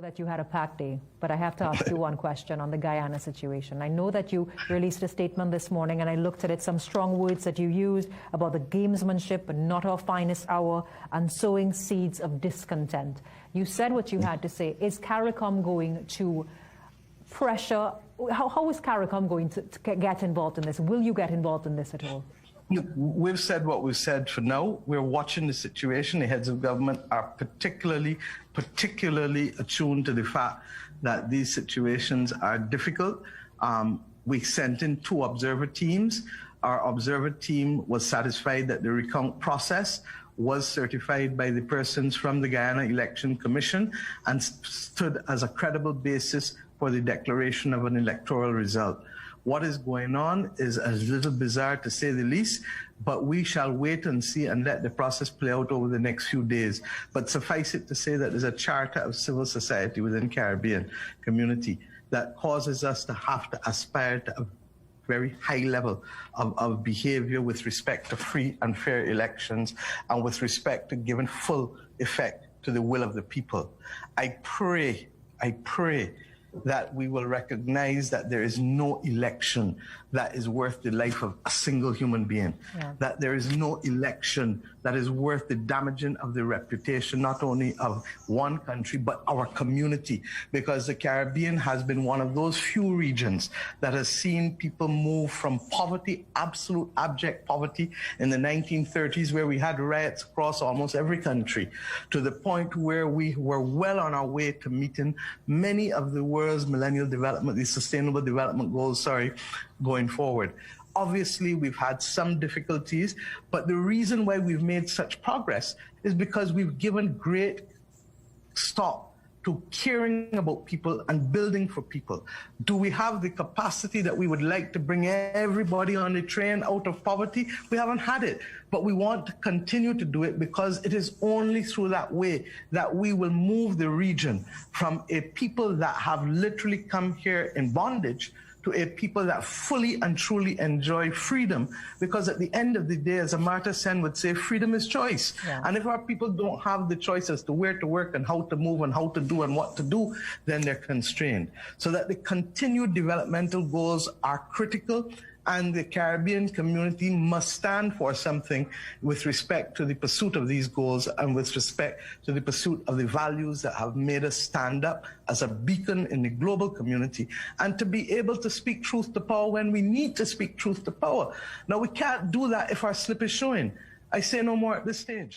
that you had a packed day, but I have to ask you one question on the Guyana situation. I know that you released a statement this morning, and I looked at it, some strong words that you used about the gamesmanship and not our finest hour and sowing seeds of discontent. You said what you had to say. Is CARICOM going to pressure? How is CARICOM going to get involved in this? Will you get involved in this at all? Look, we've said what we've said for now. We're watching the situation. The heads of government are particularly attuned to the fact that these situations are difficult. We sent in 2 observer teams. Our observer team was satisfied that the recount process was certified by the persons from the Guyana Election Commission and stood as a credible basis for the declaration of an electoral result. What is going on is a little bizarre, to say the least, but we shall wait and see and let the process play out over the next few days. But suffice it to say that there's a charter of civil society within Caribbean community that causes us to have to aspire to a very high level of behavior with respect to free and fair elections and with respect to giving full effect to the will of the people. I pray that we will recognize that there is no election that is worth the life of a single human being, that there is no election that is worth the damaging of the reputation, not only of one country, but our community, because the Caribbean has been one of those few regions that has seen people move from poverty, absolute abject poverty in the 1930s, where we had riots across almost every country, to the point where we were well on our way to meeting many of the world's millennial development, the sustainable development goals, going forward. Obviously, we've had some difficulties, but the reason why we've made such progress is because we've given great stock to caring about people and building for people. Do we have the capacity that we would like to bring everybody on the train out of poverty? We haven't had it, but we want to continue to do it because it is only through that way that we will move the region from a people that have literally come here in bondage to a people that fully and truly enjoy freedom, because at the end of the day, as Amartya Sen would say, freedom is choice. And if our people don't have the choice as to where to work and how to move and how to do and what to do, then they're constrained. So that the continued developmental goals are critical, and the Caribbean community must stand for something with respect to the pursuit of these goals and with respect to the pursuit of the values that have made us stand up as a beacon in the global community, and to be able to speak truth to power when we need to speak truth to power. Now, we can't do that if our slip is showing. I say no more at this stage.